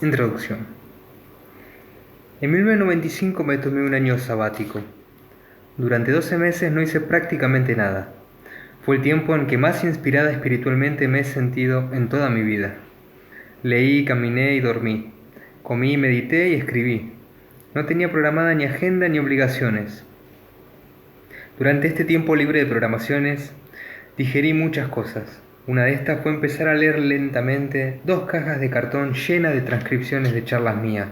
Introducción. En 1995 me tomé un año sabático. Durante 12 meses no hice prácticamente nada. Fue el tiempo en que más inspirada espiritualmente me he sentido en toda mi vida. Leí, caminé y dormí. Comí, medité y escribí. No tenía programada ni agenda ni obligaciones. Durante este tiempo libre de programaciones, digerí muchas cosas. Una de estas fue empezar a leer lentamente 2 cajas de cartón llenas de transcripciones de charlas mías,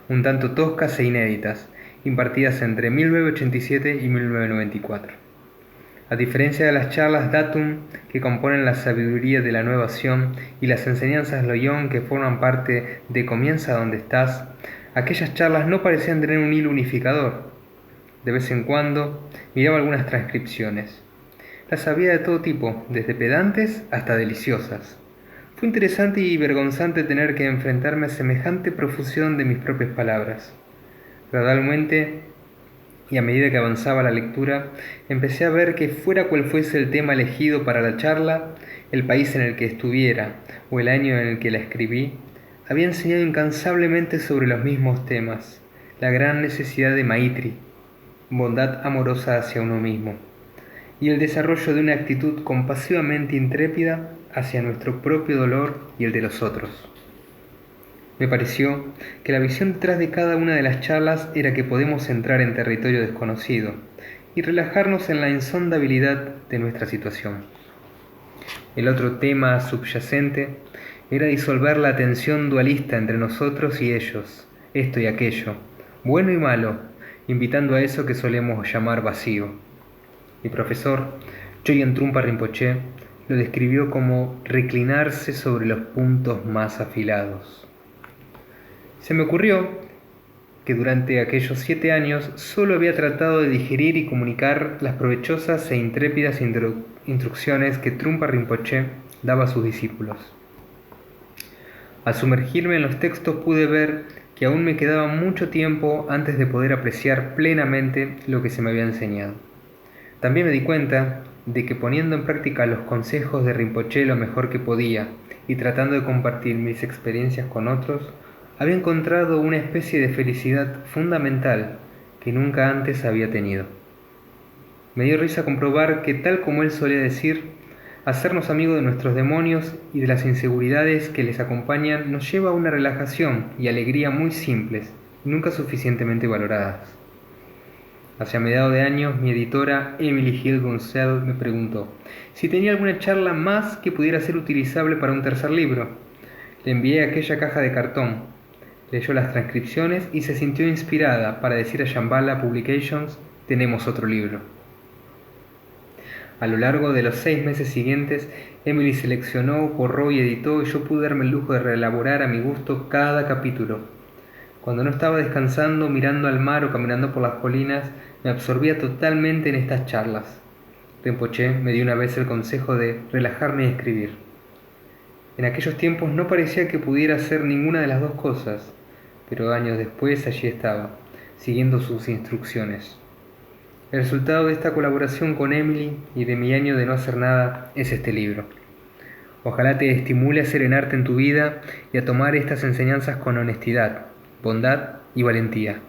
un tanto toscas e inéditas, impartidas entre 1987 y 1994. A diferencia de las charlas datum que componen la sabiduría de la nueva acción y las enseñanzas Loyon que forman parte de Comienza donde estás, aquellas charlas no parecían tener un hilo unificador. De vez en cuando miraba algunas transcripciones. Las había de todo tipo, desde pedantes hasta deliciosas. Fue interesante y vergonzante tener que enfrentarme a semejante profusión de mis propias palabras. Gradualmente, y a medida que avanzaba la lectura, empecé a ver que fuera cual fuese el tema elegido para la charla, el país en el que estuviera o el año en el que la escribí, había enseñado incansablemente sobre los mismos temas, la gran necesidad de Maitri, bondad amorosa hacia uno mismo, y el desarrollo de una actitud compasivamente intrépida hacia nuestro propio dolor y el de los otros. Me pareció que la visión detrás de cada una de las charlas era que podemos entrar en territorio desconocido y relajarnos en la insondabilidad de nuestra situación. El otro tema subyacente era disolver la tensión dualista entre nosotros y ellos, esto y aquello, bueno y malo, invitando a eso que solemos llamar vacío. Mi profesor, Chogyam Trungpa Rinpoche, lo describió como reclinarse sobre los puntos más afilados. Se me ocurrió que durante aquellos 7 años solo había tratado de digerir y comunicar las provechosas e intrépidas instrucciones que Trungpa Rinpoche daba a sus discípulos. Al sumergirme en los textos pude ver que aún me quedaba mucho tiempo antes de poder apreciar plenamente lo que se me había enseñado. También me di cuenta de que poniendo en práctica los consejos de Rinpoche lo mejor que podía y tratando de compartir mis experiencias con otros, había encontrado una especie de felicidad fundamental que nunca antes había tenido. Me dio risa comprobar que, tal como él solía decir, hacernos amigos de nuestros demonios y de las inseguridades que les acompañan nos lleva a una relajación y alegría muy simples y nunca suficientemente valoradas. Hacia mediados de año, mi editora Emily Hill Bunsell me preguntó si tenía alguna charla más que pudiera ser utilizable para un tercer libro. Le envié aquella caja de cartón. Leyó las transcripciones y se sintió inspirada para decir a Shambhala Publications: tenemos otro libro. A lo largo de los 6 meses siguientes, Emily seleccionó, borró y editó, y yo pude darme el lujo de reelaborar a mi gusto cada capítulo. Cuando no estaba descansando, mirando al mar o caminando por las colinas, me absorbía totalmente en estas charlas. Rinpoche me dio una vez el consejo de relajarme y escribir. En aquellos tiempos no parecía que pudiera hacer ninguna de las dos cosas, pero años después allí estaba, siguiendo sus instrucciones. El resultado de esta colaboración con Emily y de mi año de no hacer nada es este libro. Ojalá te estimule a serenarte en tu vida y a tomar estas enseñanzas con honestidad, bondad y valentía.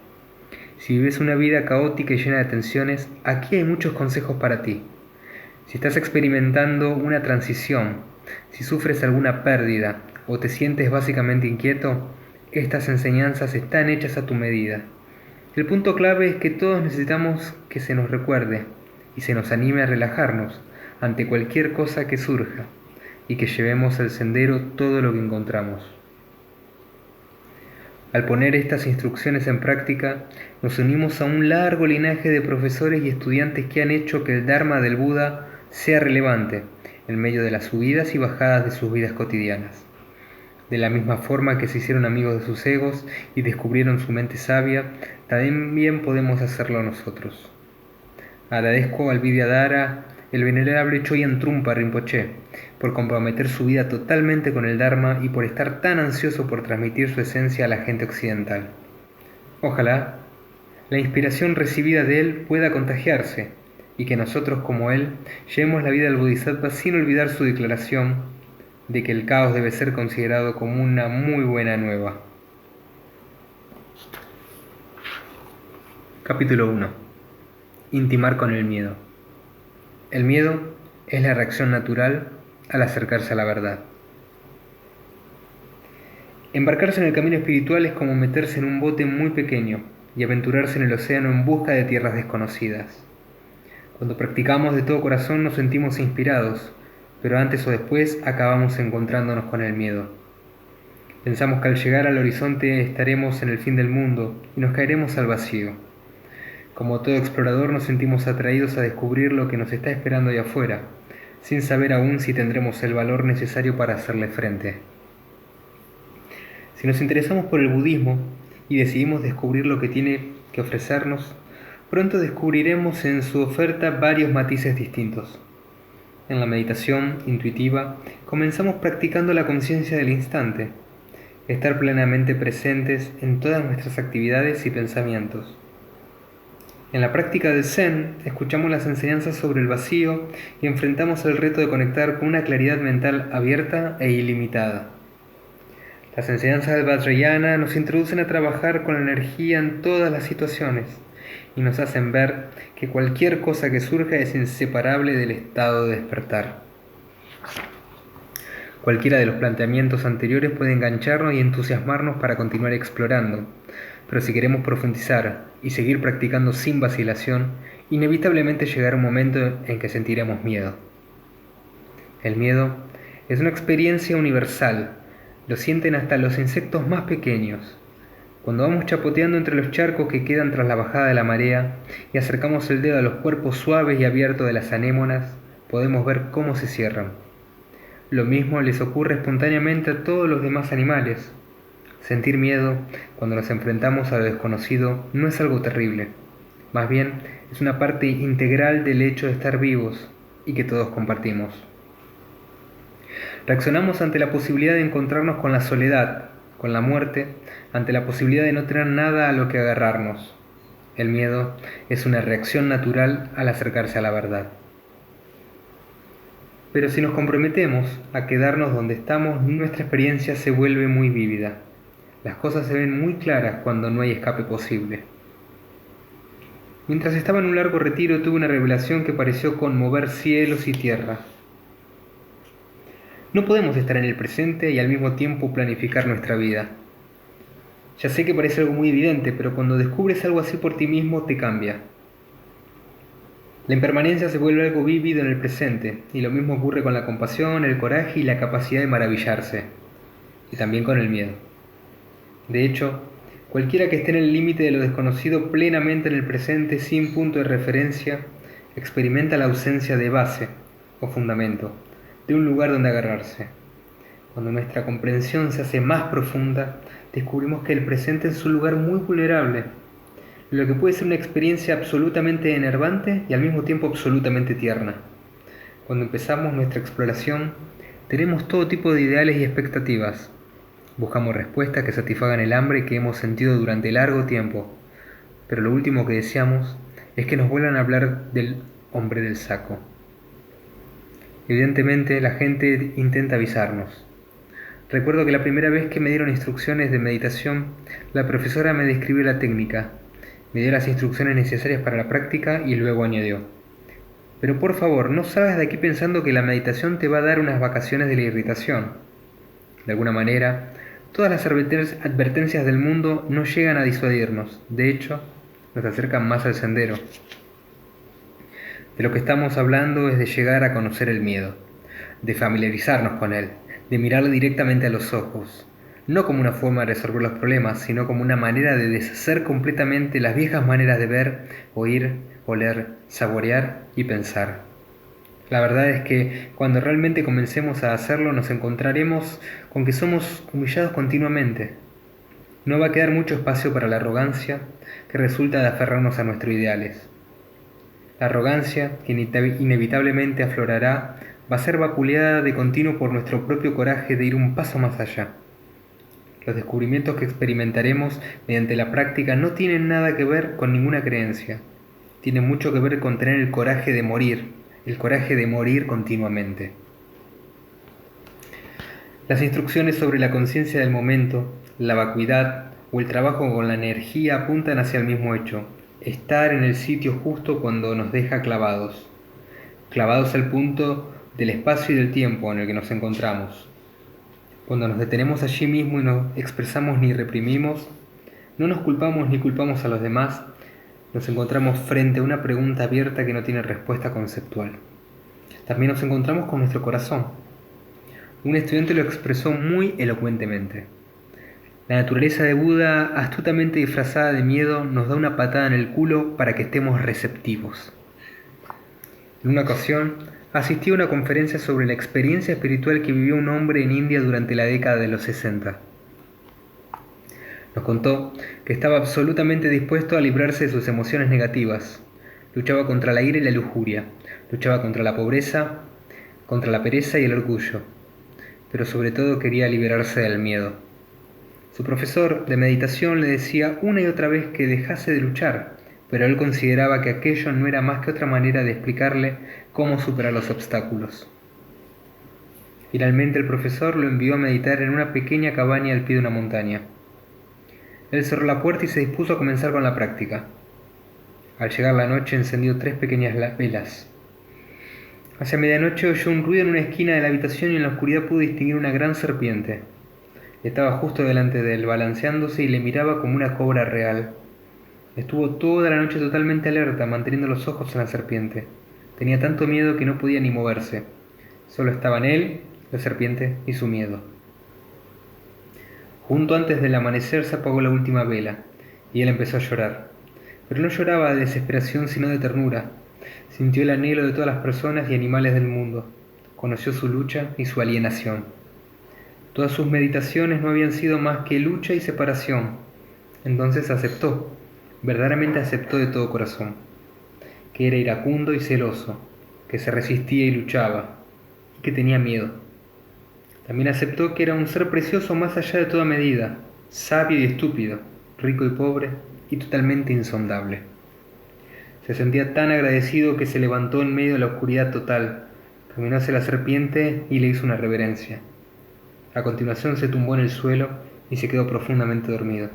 Si vives una vida caótica y llena de tensiones, aquí hay muchos consejos para ti. Si estás experimentando una transición, si sufres alguna pérdida o te sientes básicamente inquieto, estas enseñanzas están hechas a tu medida. El punto clave es que todos necesitamos que se nos recuerde y se nos anime a relajarnos ante cualquier cosa que surja y que llevemos al sendero todo lo que encontramos. Al poner estas instrucciones en práctica, nos unimos a un largo linaje de profesores y estudiantes que han hecho que el Dharma del Buda sea relevante en medio de las subidas y bajadas de sus vidas cotidianas. De la misma forma que se hicieron amigos de sus egos y descubrieron su mente sabia, también podemos hacerlo nosotros. Agradezco al Vidyadhara, el venerable Chogyam Trungpa Rinpoche, por comprometer su vida totalmente con el Dharma y por estar tan ansioso por transmitir su esencia a la gente occidental. Ojalá la inspiración recibida de él pueda contagiarse y que nosotros, como él, llevemos la vida del Bodhisattva sin olvidar su declaración: de que el caos debe ser considerado como una muy buena nueva. Capítulo 1. Intimar con el miedo. El miedo es la reacción natural al acercarse a la verdad. Embarcarse en el camino espiritual es como meterse en un bote muy pequeño y aventurarse en el océano en busca de tierras desconocidas. Cuando practicamos de todo corazón nos sentimos inspirados, pero antes o después acabamos encontrándonos con el miedo. Pensamos que al llegar al horizonte estaremos en el fin del mundo y nos caeremos al vacío. Como todo explorador nos sentimos atraídos a descubrir lo que nos está esperando allá afuera, sin saber aún si tendremos el valor necesario para hacerle frente. Si nos interesamos por el budismo y decidimos descubrir lo que tiene que ofrecernos, pronto descubriremos en su oferta varios matices distintos. En la meditación intuitiva comenzamos practicando la conciencia del instante, estar plenamente presentes en todas nuestras actividades y pensamientos. En la práctica del Zen escuchamos las enseñanzas sobre el vacío y enfrentamos el reto de conectar con una claridad mental abierta e ilimitada. Las enseñanzas del Vajrayana nos introducen a trabajar con la energía en todas las situaciones y nos hacen ver que cualquier cosa que surja es inseparable del estado de despertar. Cualquiera de los planteamientos anteriores puede engancharnos y entusiasmarnos para continuar explorando, pero si queremos profundizar y seguir practicando sin vacilación, inevitablemente llegará un momento en que sentiremos miedo. El miedo es una experiencia universal, lo sienten hasta los insectos más pequeños. Cuando vamos chapoteando entre los charcos que quedan tras la bajada de la marea y acercamos el dedo a los cuerpos suaves y abiertos de las anémonas, podemos ver cómo se cierran. Lo mismo les ocurre espontáneamente a todos los demás animales. Sentir miedo cuando nos enfrentamos a lo desconocido no es algo terrible, más bien es una parte integral del hecho de estar vivos y que todos compartimos. Reaccionamos ante la posibilidad de encontrarnos con la soledad, con la muerte, ante la posibilidad de no tener nada a lo que agarrarnos. El miedo es una reacción natural al acercarse a la verdad. Pero si nos comprometemos a quedarnos donde estamos, nuestra experiencia se vuelve muy vívida. Las cosas se ven muy claras cuando no hay escape posible. Mientras estaba en un largo retiro tuve una revelación que pareció conmover cielos y tierra. No podemos estar en el presente y al mismo tiempo planificar nuestra vida. Ya sé que parece algo muy evidente, pero cuando descubres algo así por ti mismo te cambia. La impermanencia se vuelve algo vívido en el presente, y lo mismo ocurre con la compasión, el coraje y la capacidad de maravillarse, y también con el miedo. De hecho, cualquiera que esté en el límite de lo desconocido plenamente en el presente sin punto de referencia, experimenta la ausencia de base o fundamento, de un lugar donde agarrarse. Cuando nuestra comprensión se hace más profunda, descubrimos que el presente es un lugar muy vulnerable, lo que puede ser una experiencia absolutamente enervante y al mismo tiempo absolutamente tierna. Cuando empezamos nuestra exploración, tenemos todo tipo de ideales y expectativas. Buscamos respuestas que satisfagan el hambre que hemos sentido durante largo tiempo, pero lo último que deseamos es que nos vuelvan a hablar del hombre del saco. Evidentemente, la gente intenta avisarnos. Recuerdo que la primera vez que me dieron instrucciones de meditación, la profesora me describió la técnica, me dio las instrucciones necesarias para la práctica y luego añadió: pero por favor, no salgas de aquí pensando que la meditación te va a dar unas vacaciones de la irritación. De alguna manera, todas las advertencias del mundo no llegan a disuadirnos, de hecho, nos acercan más al sendero. De lo que estamos hablando es de llegar a conocer el miedo, de familiarizarnos con él, de mirarlo directamente a los ojos, no como una forma de resolver los problemas, sino como una manera de deshacer completamente las viejas maneras de ver, oír, oler, saborear y pensar. La verdad es que cuando realmente comencemos a hacerlo nos encontraremos con que somos humillados continuamente. No va a quedar mucho espacio para la arrogancia que resulta de aferrarnos a nuestros ideales. La arrogancia, que inevitablemente aflorará, va a ser vapuleada de continuo por nuestro propio coraje de ir un paso más allá. Los descubrimientos que experimentaremos mediante la práctica no tienen nada que ver con ninguna creencia. Tienen mucho que ver con tener el coraje de morir continuamente. Las instrucciones sobre la conciencia del momento, la vacuidad o el trabajo con la energía apuntan hacia el mismo hecho: estar en el sitio justo cuando nos deja clavados, clavados al punto del espacio y del tiempo en el que nos encontramos. Cuando nos detenemos allí mismo y no expresamos ni reprimimos, no nos culpamos ni culpamos a los demás, nos encontramos frente a una pregunta abierta que no tiene respuesta conceptual. También nos encontramos con nuestro corazón. Un estudiante lo expresó muy elocuentemente. La naturaleza de Buda, astutamente disfrazada de miedo, nos da una patada en el culo para que estemos receptivos. En una ocasión, asistí a una conferencia sobre la experiencia espiritual que vivió un hombre en India durante la década de los 60. Nos contó que estaba absolutamente dispuesto a librarse de sus emociones negativas. Luchaba contra la ira y la lujuria, luchaba contra la pobreza, contra la pereza y el orgullo, pero sobre todo quería liberarse del miedo. Su profesor de meditación le decía una y otra vez que dejase de luchar, pero él consideraba que aquello no era más que otra manera de explicarle cómo superar los obstáculos. Finalmente el profesor lo envió a meditar en una pequeña cabaña al pie de una montaña. Él cerró la puerta y se dispuso a comenzar con la práctica. Al llegar la noche encendió 3 pequeñas velas. Hacia medianoche oyó un ruido en una esquina de la habitación y en la oscuridad pudo distinguir una gran serpiente. Estaba justo delante de él, balanceándose y le miraba como una cobra real. Estuvo toda la noche totalmente alerta, manteniendo los ojos en la serpiente. Tenía tanto miedo que no podía ni moverse. Solo estaban él, la serpiente y su miedo. Junto antes del amanecer se apagó la última vela, y él empezó a llorar. Pero no lloraba de desesperación, sino de ternura. Sintió el anhelo de todas las personas y animales del mundo. Conoció su lucha y su alienación. Todas sus meditaciones no habían sido más que lucha y separación. Entonces aceptó, verdaderamente aceptó de todo corazón, que era iracundo y celoso, que se resistía y luchaba, y que tenía miedo. También aceptó que era un ser precioso más allá de toda medida, sabio y estúpido, rico y pobre, y totalmente insondable. Se sentía tan agradecido que se levantó en medio de la oscuridad total, caminó hacia la serpiente y le hizo una reverencia. A continuación se tumbó en el suelo y se quedó profundamente dormido.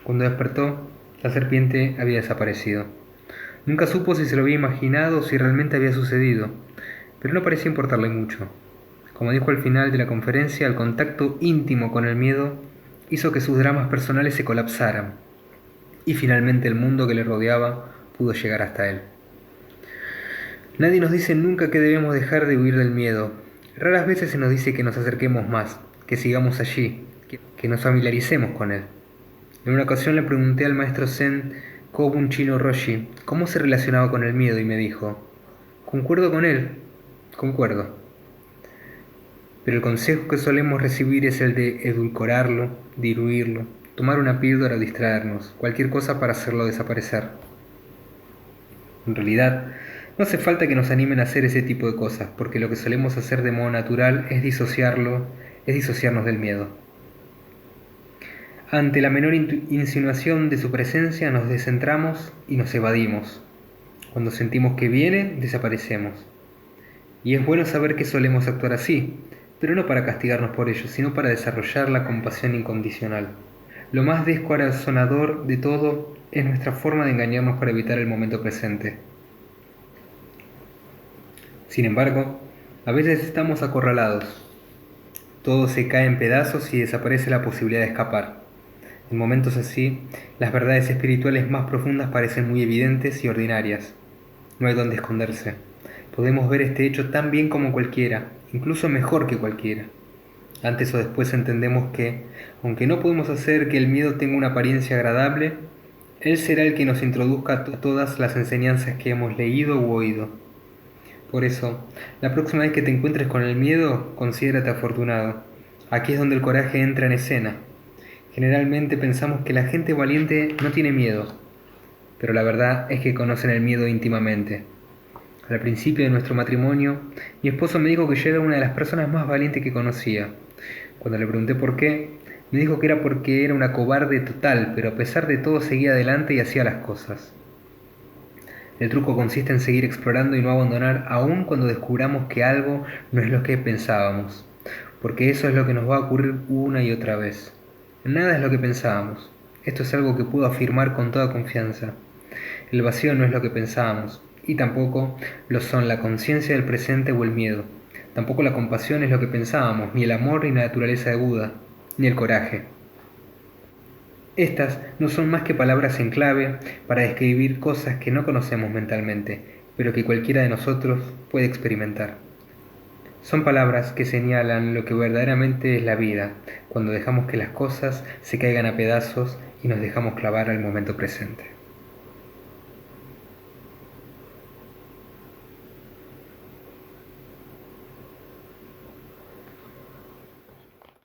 Cuando despertó, la serpiente había desaparecido. Nunca supo si se lo había imaginado o si realmente había sucedido, pero no parecía importarle mucho. Como dijo al final de la conferencia, el contacto íntimo con el miedo hizo que sus dramas personales se colapsaran, y finalmente el mundo que le rodeaba pudo llegar hasta él. Nadie nos dice nunca que debemos dejar de huir del miedo. Raras veces se nos dice que nos acerquemos más, que sigamos allí, que nos familiaricemos con él. En una ocasión le pregunté al maestro Zen Kobun Chino Roshi cómo se relacionaba con el miedo y me dijo: concuerdo con él, concuerdo. Pero el consejo que solemos recibir es el de edulcorarlo, diluirlo, tomar una píldora o distraernos, cualquier cosa para hacerlo desaparecer. En realidad, no hace falta que nos animen a hacer ese tipo de cosas, porque lo que solemos hacer de modo natural es disociarnos del miedo. Ante la menor insinuación de su presencia nos descentramos y nos evadimos. Cuando sentimos que viene, desaparecemos. Y es bueno saber que solemos actuar así, pero no para castigarnos por ello, sino para desarrollar la compasión incondicional. Lo más descorazonador de todo es nuestra forma de engañarnos para evitar el momento presente. Sin embargo, a veces estamos acorralados. Todo se cae en pedazos y desaparece la posibilidad de escapar. En momentos así, las verdades espirituales más profundas parecen muy evidentes y ordinarias. No hay dónde esconderse. Podemos ver este hecho tan bien como cualquiera, incluso mejor que cualquiera. Antes o después entendemos que, aunque no podemos hacer que el miedo tenga una apariencia agradable, él será el que nos introduzca a todas las enseñanzas que hemos leído u oído. Por eso, la próxima vez que te encuentres con el miedo, considérate afortunado. Aquí es donde el coraje entra en escena. Generalmente pensamos que la gente valiente no tiene miedo, pero la verdad es que conocen el miedo íntimamente. Al principio de nuestro matrimonio, mi esposo me dijo que yo era una de las personas más valientes que conocía. Cuando le pregunté por qué, me dijo que era porque era una cobarde total, pero a pesar de todo seguía adelante y hacía las cosas. El truco consiste en seguir explorando y no abandonar aun cuando descubramos que algo no es lo que pensábamos. porque eso es lo que nos va a ocurrir una y otra vez. Nada es lo que pensábamos. Esto es algo que puedo afirmar con toda confianza. El vacío no es lo que pensábamos, y tampoco lo son la conciencia del presente o el miedo. Tampoco la compasión es lo que pensábamos, ni el amor ni la naturaleza de Buda, ni el coraje. Estas no son más que palabras en clave para describir cosas que no conocemos mentalmente, pero que cualquiera de nosotros puede experimentar. Son palabras que señalan lo que verdaderamente es la vida, cuando dejamos que las cosas se caigan a pedazos y nos dejamos clavar al momento presente.